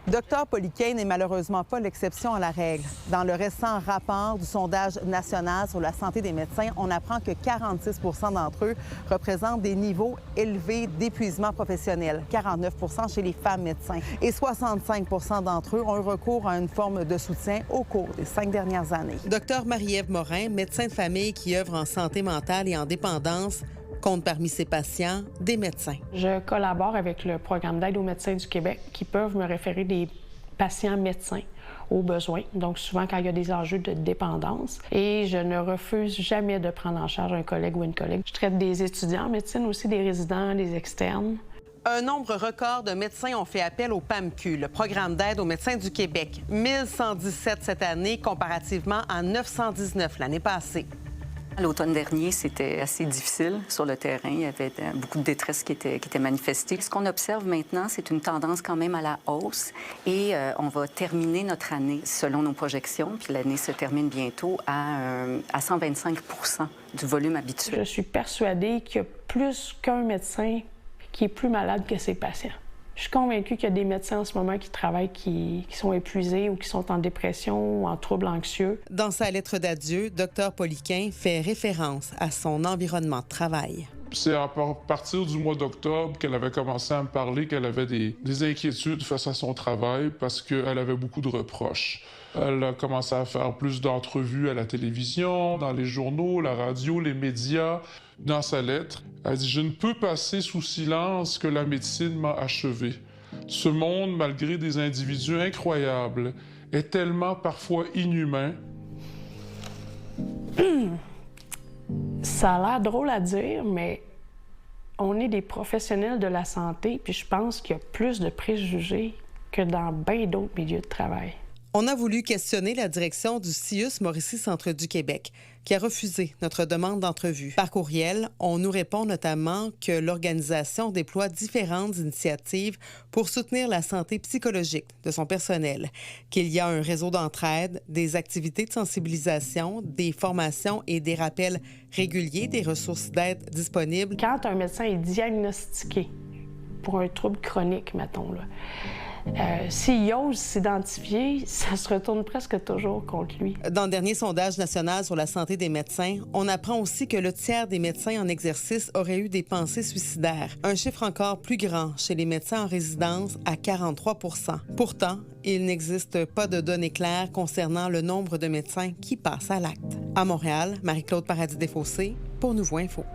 Dr Poliquin n'est malheureusement pas l'exception à la règle. Dans le récent rapport du sondage national sur la santé des médecins, on apprend que 46 d'entre eux représentent des niveaux élevés d'épuisement professionnel, 49 chez les femmes médecins. Et 65 d'entre eux ont eu recours à une forme de soutien au cours des 5 dernières années. Dr Marie-Ève Morin, médecin de famille qui œuvre en santé mentale et en dépendance, compte parmi ses patients des médecins. Je collabore avec le programme d'aide aux médecins du Québec qui peuvent me référer des patients médecins aux besoins, donc souvent quand il y a des enjeux de dépendance. Et je ne refuse jamais de prendre en charge un collègue ou une collègue. Je traite des étudiants en médecine, aussi des résidents, des externes. Un nombre record de médecins ont fait appel au PAMQ, le programme d'aide aux médecins du Québec. 1117 cette année, comparativement à 919 l'année passée. L'automne dernier, c'était assez difficile sur le terrain. Il y avait beaucoup de détresse qui était manifestée. Ce qu'on observe maintenant, c'est une tendance quand même à la hausse et on va terminer notre année selon nos projections, puis l'année se termine bientôt à 125 du volume habituel. Je suis persuadée qu'il y a plus qu'un médecin qui est plus malade que ses patients. Je suis convaincue qu'il y a des médecins en ce moment qui travaillent, qui sont épuisés ou qui sont en dépression ou en troubles anxieux. Dans sa lettre d'adieu, Dr Poliquin fait référence à son environnement de travail. C'est à partir du mois d'octobre qu'elle avait commencé à me parler qu'elle avait des inquiétudes face à son travail parce qu'elle avait beaucoup de reproches. Elle a commencé à faire plus d'entrevues à la télévision, dans les journaux, la radio, les médias. Dans sa lettre, elle dit « Je ne peux passer sous silence que la médecine m'a achevé. Ce monde, malgré des individus incroyables, est tellement parfois inhumain. » Ça a l'air drôle à dire, mais on est des professionnels de la santé, puis je pense qu'il y a plus de préjugés que dans bien d'autres milieux de travail. On a voulu questionner la direction du CIUS Mauricie Centre du Québec, qui a refusé notre demande d'entrevue. Par courriel, on nous répond notamment que l'organisation déploie différentes initiatives pour soutenir la santé psychologique de son personnel, qu'il y a un réseau d'entraide, des activités de sensibilisation, des formations et des rappels réguliers des ressources d'aide disponibles. Quand un médecin est diagnostiqué pour un trouble chronique, mettons, là, s'il ose s'identifier, ça se retourne presque toujours contre lui. Dans le dernier sondage national sur la santé des médecins, on apprend aussi que le tiers des médecins en exercice auraient eu des pensées suicidaires. Un chiffre encore plus grand chez les médecins en résidence à 43 %. Pourtant, il n'existe pas de données claires concernant le nombre de médecins qui passent à l'acte. À Montréal, Marie-Claude Paradis-Desfossés pour Nouveau Info.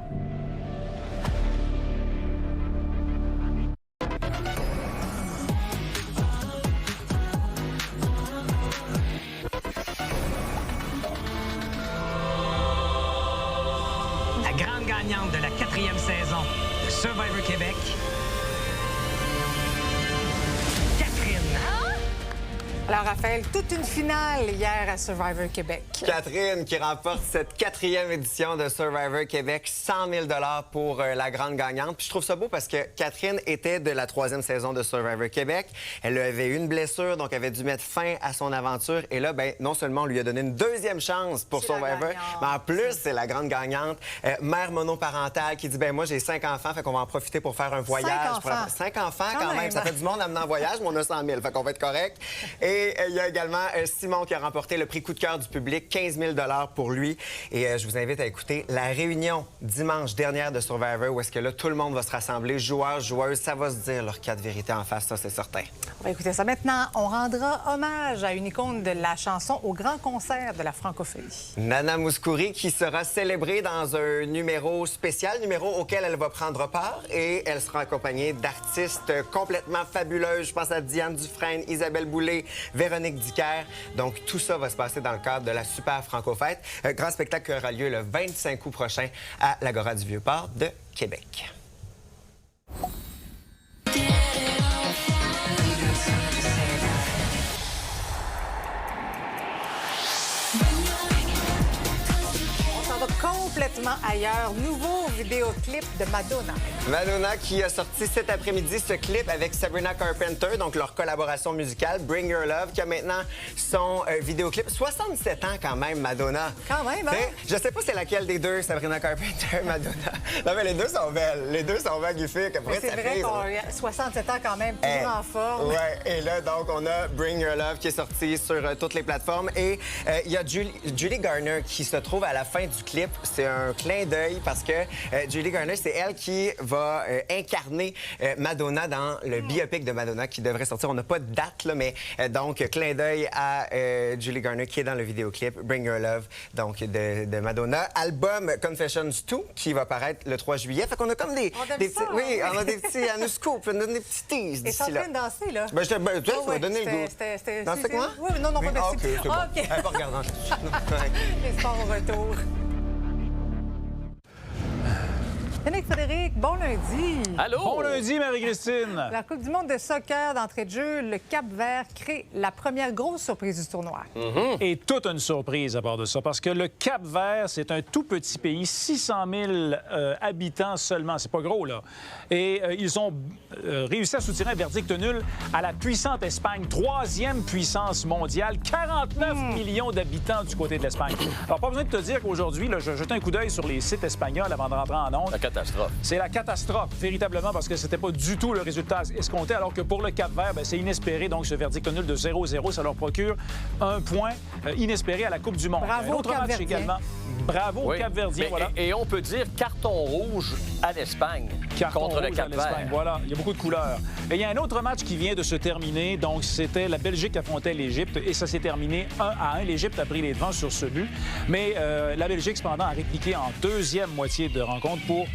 De la 4e saison de Survivor Québec. Catherine. Alors, Raphaël, toute une finale hier à Survivor Québec. Catherine qui remporte cette 4e édition de Survivor Québec, 100 000 $ pour la grande gagnante. Puis je trouve ça beau parce que Catherine était de la 3e saison de Survivor Québec. Elle avait eu une blessure, donc elle avait dû mettre fin à son aventure. Et là, ben, non seulement on lui a donné une 2e chance pour Survivor, mais en plus, c'est la grande gagnante. Mère monoparentale qui dit, ben moi, j'ai 5 enfants, fait qu'on va en profiter pour faire un voyage. 5 enfants quand même. Ça fait du monde amenant en voyage, mais on a 100 000, fait qu'on va être correct. Et il y a également Simon qui a remporté le prix coup de cœur du public, 15 000 $ pour lui. Et je vous invite à écouter la réunion dimanche dernière de Survivor où est-ce que là, tout le monde va se rassembler, joueurs, joueuses, ça va se dire leur cas de vérité en face, ça c'est certain. On va écouter ça maintenant. On rendra hommage à une icône de la chanson au grand concert de la francophonie. Nana Mouskouri qui sera célébrée dans un numéro spécial, numéro auquel elle va prendre part et elle sera accompagnée d'artistes complètement fabuleuses. Je pense à Diane Dufresne, Isabelle Boulay, Véronique Dicker. Donc, tout ça va se passer dans le cadre de la Super Franco-Fête. Un grand spectacle qui aura lieu le 25 août prochain à l'Agora du Vieux-Port de Québec. On s'en va complètement ailleurs. Nouveau vidéoclip de Madonna. Madonna qui a sorti cet après-midi ce clip avec Sabrina Carpenter, donc leur collaboration musicale, Bring Your Love, qui a maintenant son vidéoclip. 67 ans quand même, Madonna. Quand même, hein? Je sais pas c'est laquelle des deux, Sabrina Carpenter, Madonna. Non, mais les deux sont belles. Les deux sont magnifiques. C'est vrai qu'on a 67 ans quand même, toujours en forme. Oui, et là, donc, on a Bring Your Love qui est sorti sur toutes les plateformes. Et il y a Julie Garner qui se trouve à la fin du clip. C'est un clin d'œil parce que Julie Garner, c'est elle qui va incarner Madonna dans le biopic de Madonna qui devrait sortir. On n'a pas de date, là, mais donc, clin d'œil à Julie Garner qui est dans le vidéoclip Bring Your Love, donc de Madonna. Album Confessions 2 qui va paraître le 3 juillet. Fait qu'on a comme des petits... Oui, on a des petits... Elle nous scoop, on a des petits teases d'ici là. Et t'es en train de danser, là? Ben, tu vas donner le goût. Danser avec moi? Oui, non, pas merci. OK, c'est bon. OK. Pas regardant. Les sports au retour. Yannick Frédéric, bon lundi. Allô? Bon lundi, Marie-Christine. La Coupe du monde de soccer d'entrée de jeu, le Cap-Vert crée la première grosse surprise du tournoi. Et toute une surprise à part de ça, parce que le Cap-Vert, c'est un tout petit pays, 600 000 habitants seulement. C'est pas gros, là. Et ils ont réussi à soutirer un verdict nul à la puissante Espagne, 3e puissance mondiale, 49 millions d'habitants du côté de l'Espagne. Alors, pas besoin de te dire qu'aujourd'hui, je jetais un coup d'œil sur les sites espagnols avant de rentrer en ondes. Catastrophe. C'est la catastrophe, véritablement, parce que c'était pas du tout le résultat escompté, alors que pour le Cap-Vert, c'est inespéré. Donc, ce verdict nul de 0-0, ça leur procure un point inespéré à la Coupe du Monde. Bravo un autre match également. Bravo au Cap-Verdien, voilà. Et on peut dire carton rouge à l'Espagne contre le Cap-Vert. Voilà, il y a beaucoup de couleurs. Et il y a un autre match qui vient de se terminer. Donc, c'était la Belgique qui affrontait l'Égypte et ça s'est terminé 1-1. L'Égypte a pris les devants sur ce but. Mais la Belgique, cependant, a répliqué en deuxième moitié de rencontre pour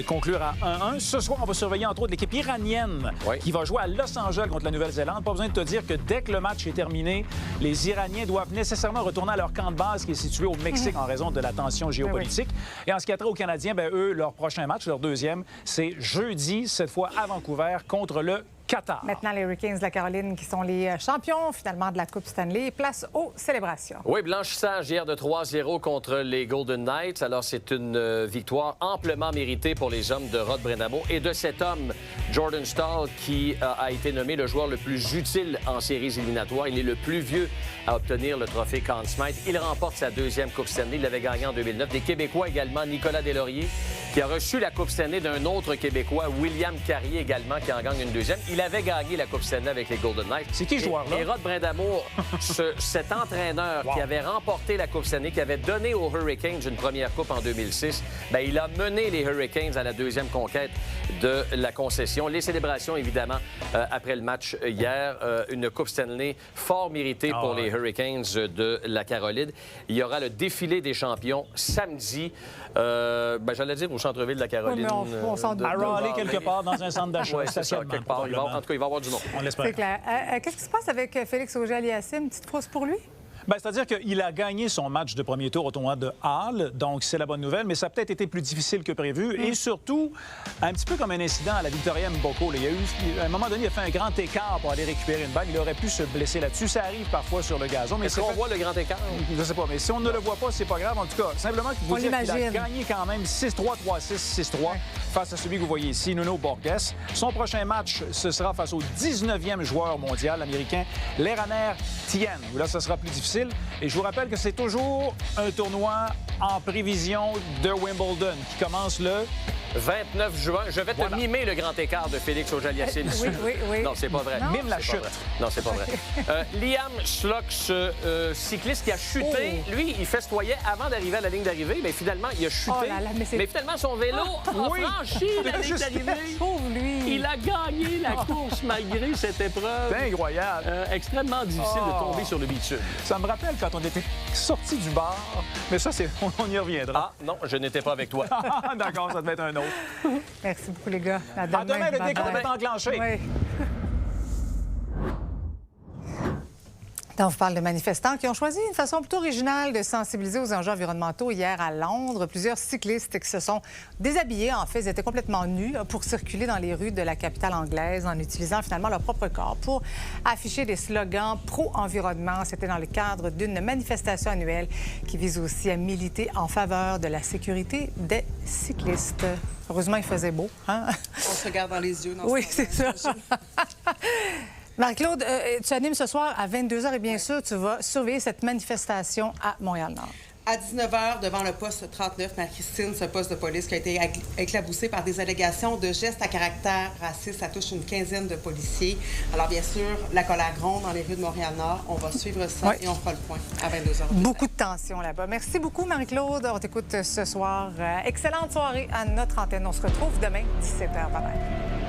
conclure à 1-1. Ce soir, on va surveiller entre autres l'équipe iranienne qui va jouer à Los Angeles contre la Nouvelle-Zélande. Pas besoin de te dire que dès que le match est terminé, les Iraniens doivent nécessairement retourner à leur camp de base qui est situé au Mexique en raison de la tension géopolitique. Et en ce qui a trait aux Canadiens, eux, leur prochain match, leur deuxième, c'est jeudi, cette fois à Vancouver, contre le Qatar. Maintenant, les Hurricanes de la Caroline qui sont les champions finalement de la Coupe Stanley. Place aux célébrations. Oui, blanchissage hier de 3-0 contre les Golden Knights. Alors, c'est une victoire amplement méritée pour les hommes de Rod Brind'Amour et de cet homme, Jordan Staal, qui a été nommé le joueur le plus utile en séries éliminatoires. Il est le plus vieux à obtenir le trophée Conn Smythe. Il remporte sa deuxième Coupe Stanley. Il l'avait gagné en 2009. Des Québécois également, Nicolas Deslauriers, qui a reçu la Coupe Stanley d'un autre Québécois, William Carrier également, qui en gagne une deuxième. Il avait gagné la Coupe Stanley avec les Golden Knights. C'est qui ce joueur-là? Et Rod Brind'Amour, cet entraîneur qui avait remporté la Coupe Stanley, qui avait donné aux Hurricanes une première coupe en 2006, il a mené les Hurricanes à la deuxième conquête de la concession. Les célébrations, évidemment, après le match hier. Une Coupe Stanley fort méritée pour les Hurricanes de la Caroline. Il y aura le défilé des champions samedi, j'allais dire au centre-ville de la Caroline. Oui, on s'en doute. À Raleigh, quelque part, dans un centre d'achat. Oui, c'est ça, quelque part. En tout cas, il va y avoir du monde. On l'espère. C'est clair. Qu'est-ce qui se passe avec Félix Auger-Aliassime? Une petite frousse pour lui? C'est-à-dire qu'il a gagné son match de premier tour au tournoi de Halle, donc c'est la bonne nouvelle, mais ça a peut-être été plus difficile que prévu. Et surtout, un petit peu comme un incident à la Victoria Mboko. Il y a eu, à un moment donné, il a fait un grand écart pour aller récupérer une balle. Il aurait pu se blesser là-dessus. Ça arrive parfois sur le gazon. Est-ce qu'on voit le grand écart? Je ne sais pas, mais si on ne le voit pas, c'est pas grave. En tout cas, simplement vous dire qu'il a gagné quand même 6-3, 3-6, 6-3 face à celui que vous voyez ici, Nuno Borges. Son prochain match, ce sera face au 19e joueur mondial, l'Américain Leraner Tien. Là, ce sera plus difficile. Et je vous rappelle que c'est toujours un tournoi en prévision de Wimbledon qui commence le 29 juin. Je vais te mimer le grand écart de Félix Auger-Aliassime. Oui. Non, c'est pas vrai. Mime la chute. Non, c'est pas vrai. Liam Schlock, cycliste qui a chuté, lui, il festoyait avant d'arriver à la ligne d'arrivée, mais finalement, il a chuté. Mais finalement, son vélo a franchi la ligne d'arrivée. Lui. Il a gagné la course malgré cette épreuve. C'est incroyable. Extrêmement difficile de tomber sur le bitume. Ça me rappelle quand on était sortis du bar, mais ça, on y reviendra. Ah, non, je n'étais pas avec toi. D'accord, ça devait être un autre. Merci beaucoup, les gars. À demain, le décompte est enclenché. Oui. On vous parle de manifestants qui ont choisi une façon plutôt originale de sensibiliser aux enjeux environnementaux hier à Londres. Plusieurs cyclistes qui se sont déshabillés, en fait, ils étaient complètement nus pour circuler dans les rues de la capitale anglaise en utilisant finalement leur propre corps pour afficher des slogans pro-environnement. C'était dans le cadre d'une manifestation annuelle qui vise aussi à militer en faveur de la sécurité des cyclistes. Heureusement, il faisait beau, hein? On se regarde dans les yeux. Oui, c'est ça. Marie-Claude, tu animes ce soir à 22h et bien sûr, tu vas surveiller cette manifestation à Montréal-Nord. À 19h, devant le poste 39, Marie-Christine, ce poste de police qui a été éclaboussé par des allégations de gestes à caractère raciste. Ça touche une quinzaine de policiers. Alors, bien sûr, la colère gronde dans les rues de Montréal-Nord. On va suivre ça et on fera le point à 22h. Beaucoup de tension là-bas. Merci beaucoup, Marie-Claude. On t'écoute ce soir. Excellente soirée à notre antenne. On se retrouve demain, 17h. Bye bye.